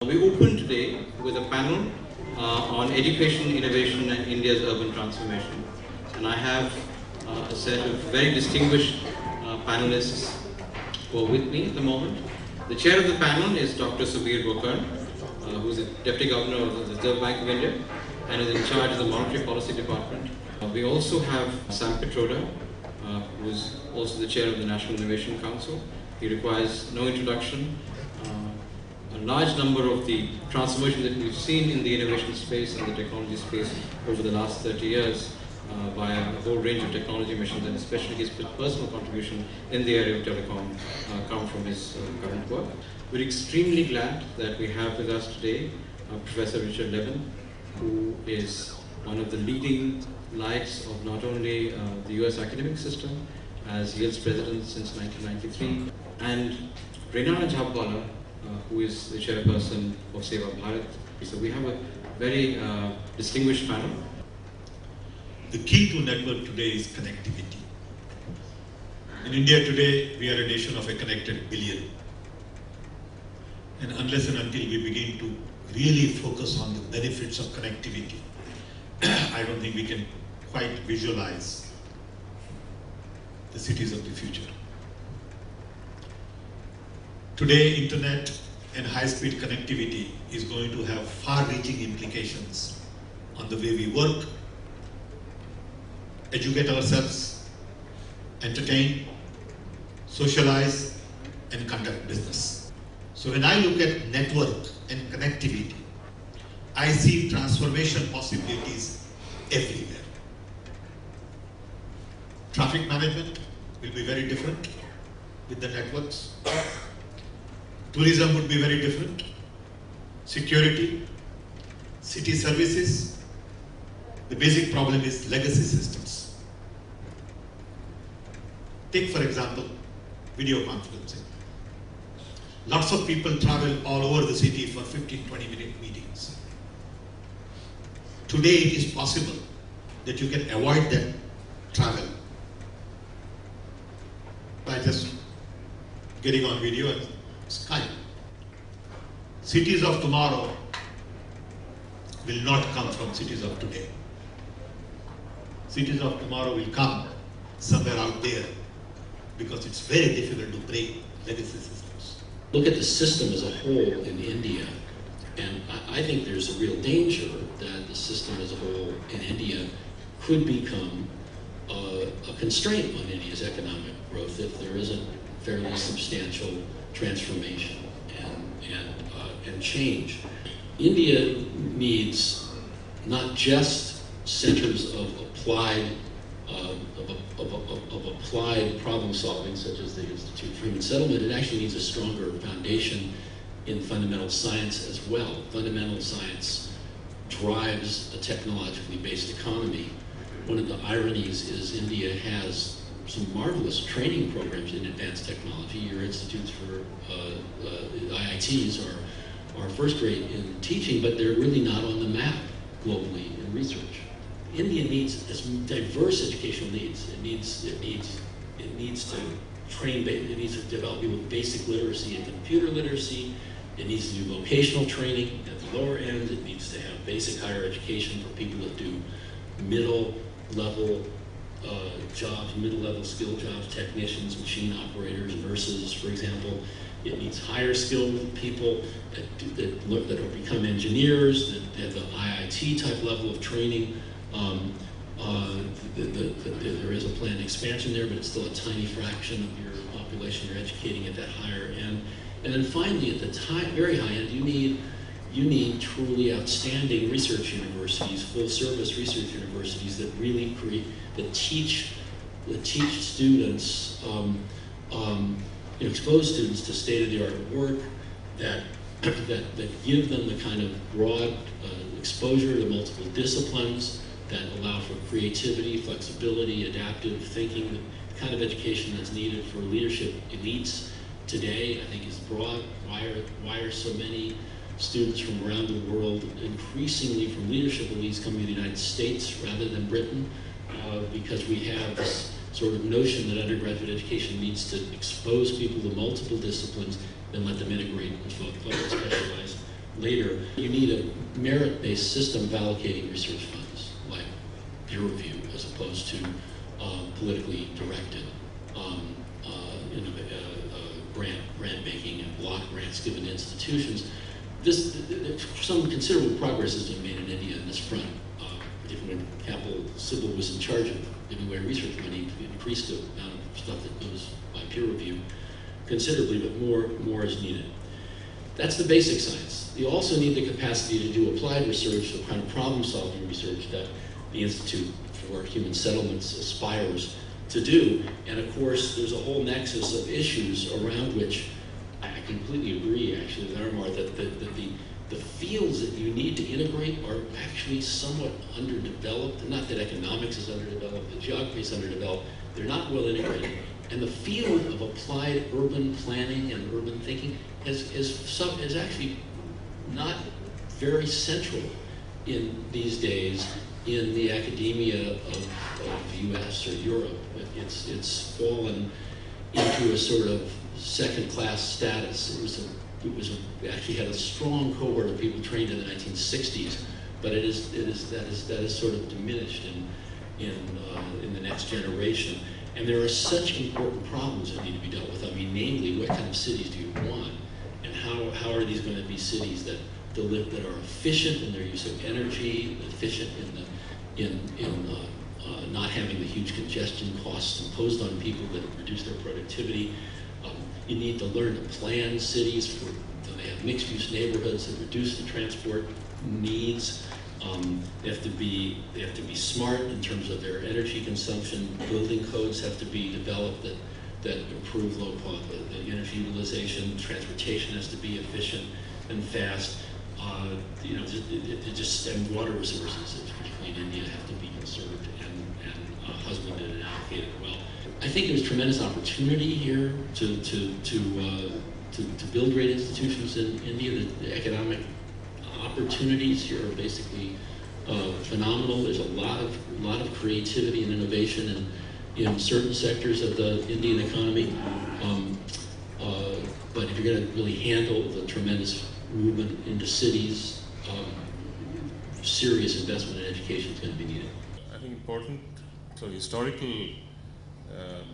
We opened today with a panel on education, innovation and India's urban transformation. And I have a set of very distinguished panelists who are with me at the moment. The chair of the panel is Dr. Subir Gokarn, who is the Deputy Governor of the Reserve Bank of India and is in charge of the Monetary Policy Department. We also have Sam Pitroda, who is also the chair of the National Innovation Council. He requires no introduction. A large number of the transformation that we've seen in the innovation space and the technology space over the last 30 years by a whole range of technology missions, and especially his personal contribution in the area of telecom come from his current work. We're extremely glad that we have with us today Professor Richard Levin, who is one of the leading lights of not only the US academic system as Yale's president since 1993, and Renana Jhabvala, who is the chairperson of SEWA-Bharat. So we have a very distinguished panel. The key to network today is connectivity. In India today, we are a nation of a connected billion. And unless and until we begin to really focus on the benefits of connectivity, I don't think we can quite visualize the cities of the future. Today, internet and high-speed connectivity is going to have far-reaching implications on the way we work, educate ourselves, entertain, socialize, and conduct business. So when I look at network and connectivity, I see transformation possibilities everywhere. Traffic management will be very different with the networks. Tourism would be very different. Security, city services. The basic problem is legacy systems. Take, for example, video conferencing. Lots of people travel all over the city for 15-20-minute meetings. Today it is possible that you can avoid that travel by just getting on video and Skype. Cities of tomorrow will not come from cities of today. Cities of tomorrow will come somewhere out there because it's very difficult to break legacy systems. Look at the system as a whole in India, and I think there's a real danger that the system as a whole in India could become a constraint on India's economic growth if there isn't fairly substantial transformation and change. India needs not just centers of applied problem solving, such as the Institute for Human Settlement. It actually needs a stronger foundation in fundamental science as well. Fundamental science drives a technologically based economy. One of the ironies is India has some marvelous training programs in advanced technology. Your institutes for IITs are first rate in teaching, but they're really not on the map globally in research. India needs as diverse educational needs. It needs to train. It needs to develop people with basic literacy and computer literacy. It needs to do vocational training at the lower end. It needs to have basic higher education for people that do middle-level jobs, middle-level skill jobs, technicians, machine operators, nurses, for example. It needs higher skilled people that will become engineers, that have the IIT type level of training. There is a planned expansion there, but it's still a tiny fraction of your population you're educating at that higher end. And then finally, at the very high end, you need truly outstanding research universities, full-service research universities that really teach students, expose students to state-of-the-art work that give them the kind of broad exposure to multiple disciplines that allow for creativity, flexibility, adaptive thinking, the kind of education that's needed for leadership elites today. I think is broad. Why are so many students from around the world, increasingly from leadership elites, coming to the United States rather than Britain? Because we have this sort of notion that undergraduate education needs to expose people to multiple disciplines and let them integrate and further specialize later. You need a merit-based system of allocating research funds, like peer review, as opposed to politically directed grant making and block grants given to institutions. Some considerable progress has been made in India in this front. Particularly when Capital Sybil was in charge of giving away research money, to increase the amount of stuff that goes by peer review considerably, but more is needed. That's the basic science. You also need the capacity to do applied research, the kind of problem-solving research that the Institute for Human Settlements aspires to do. And of course, there's a whole nexus of issues around which I completely agree, actually, with Armar, that the fields that you need to integrate are actually somewhat underdeveloped. Not that economics is underdeveloped, the geography is underdeveloped. They're not well integrated. And the field of applied urban planning and urban thinking is actually not very central in these days in the academia of US or Europe. It's fallen into a sort of second-class status. It actually had a strong cohort of people trained in the 1960s, but that is sort of diminished in the next generation. And there are such important problems that need to be dealt with. I mean, namely, what kind of cities do you want, and how are these going to be cities that are efficient in their use of energy, efficient in not having the huge congestion costs imposed on people that reduce their productivity. You need to learn to plan cities so they have mixed-use neighborhoods that reduce the transport needs. They have to be smart in terms of their energy consumption. Building codes have to be developed that improve low-cost energy utilization. Transportation has to be efficient and fast. And water resources, particularly in India, have to be conserved and husbanded and allocated well. I think there's tremendous opportunity here to build great institutions in India. The economic opportunities here are basically phenomenal. There's a lot of creativity and innovation in certain sectors of the Indian economy. But if you're going to really handle the tremendous movement into cities, serious investment in education is going to be needed. I think important, so historical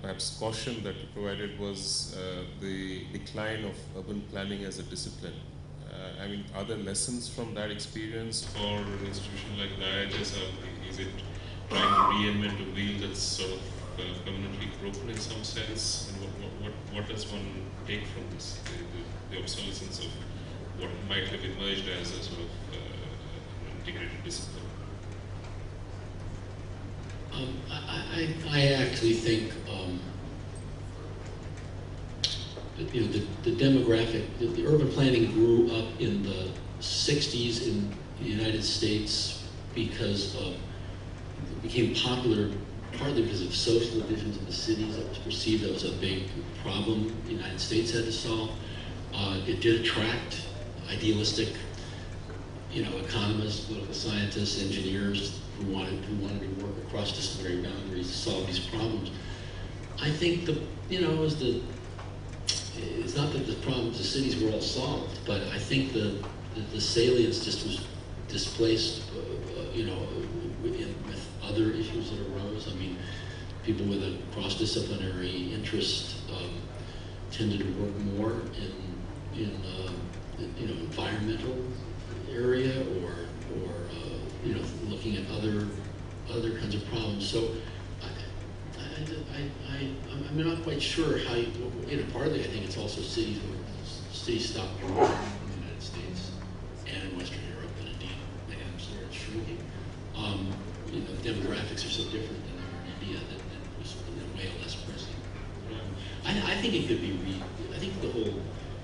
perhaps caution that you provided was the decline of urban planning as a discipline. I mean, are there lessons from that experience for an institution like the IIHS? Is it trying to reinvent a wheel that's sort of permanently broken in some sense? And what does one take from this? The obsolescence of what might have emerged as a sort of integrated discipline? I actually think the demographic, the urban planning grew up in the 60s in the United States because it became popular partly because of social divisions in the cities. It was perceived that was a big problem the United States had to solve. It did attract idealistic, economists, political scientists, engineers who wanted to work across disciplinary boundaries to solve these problems. I think it's not that the problems of the cities were all solved, but I think the salience just was displaced, with other issues that arose. I mean, people with a cross-disciplinary interest tended to work more in environmental area or looking at other kinds of problems. So I'm not quite sure how partly I think it's also cities stopped growing in the United States and in Western Europe, and indeed many of them started shrinking. Demographics are so different than they were in India that it was way less pressing. I think it could be I think the whole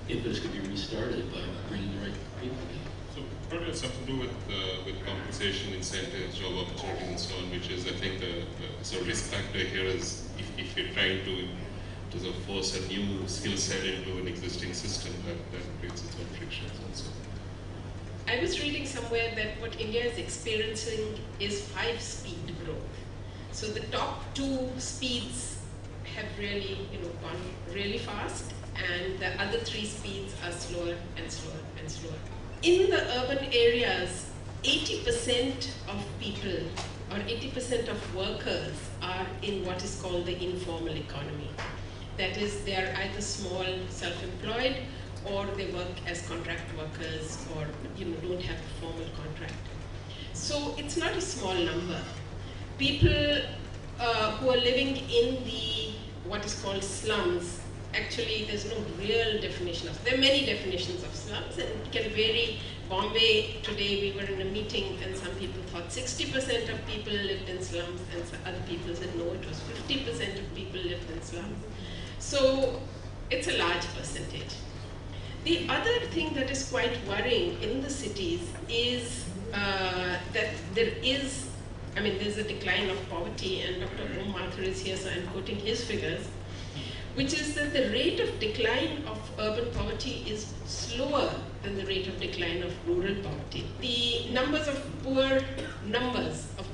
impetus could be restarted by bringing the right people together. So part of it has something to do with compensation, incentives, job opportunities, and so on, which is, I think, the risk factor here is if you're trying to sort of force a new skill set into an existing system, that creates its own frictions also. I was reading somewhere that what India is experiencing is 5-speed growth. So the top 2 speeds have really, gone really fast, and the other 3 speeds are slower and slower and slower. in the urban areas, 80% of people or 80% of workers are in what is called the informal economy. That is, they are either small self-employed or they work as contract workers or don't have a formal contract. So it's not a small number. People who are living in the what is called slums, actually there's no real definition of, there are many definitions of slums and it can vary. Bombay, today we were in a meeting and some people thought 60% of people lived in slums and other people said no, it was 50% of people lived in slums. So it's a large percentage. The other thing that is quite worrying in the cities is that there's a decline of poverty, and Dr. Om Mathur is here, so I'm quoting his figures, which is that the rate of decline of urban poverty is slower than the rate of decline of rural poverty. The numbers of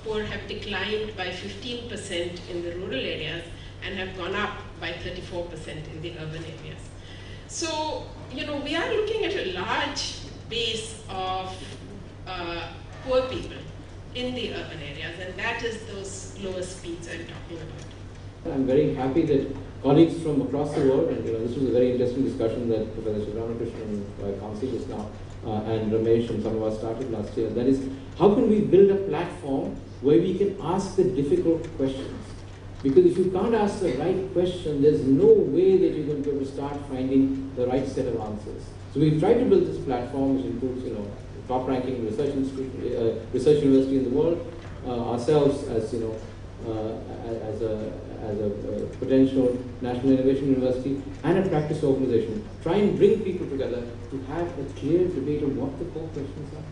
poor have declined by 15% in the rural areas and have gone up by 34% in the urban areas. So, we are looking at a large base of poor people in the urban areas, and that is those lower speeds I'm talking about. I'm very happy that colleagues from across the world, and this was a very interesting discussion that Professor Ramakrishnan and Kamsi just now, and Ramesh and some of us started last year. That is, how can we build a platform where we can ask the difficult questions? Because if you can't ask the right question, there's no way that you're going to be able to start finding the right set of answers. So we've tried to build this platform, which includes, top-ranking research university in the world, ourselves as as a potential national innovation university and a practice organization, try and bring people together to have a clear debate on what the core questions are.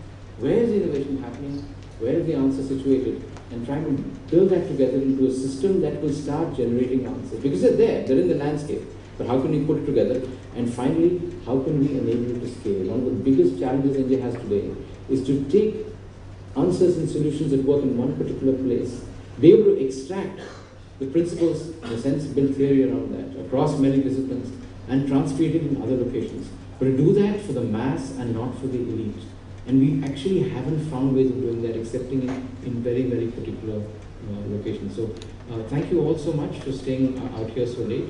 Where is innovation happening? Where is the answer situated? And try to build that together into a system that will start generating answers. Because they're in the landscape. But how can we put it together? And finally, how can we enable it to scale? One of the biggest challenges India has today is to take answers and solutions that work in one particular place, be able to extract the principles, in a sense, build theory around that across many disciplines and transcreate it in other locations. But to do that for the mass and not for the elite. And we actually haven't found ways of doing that, excepting in very, very particular locations. So thank you all so much for staying out here so late.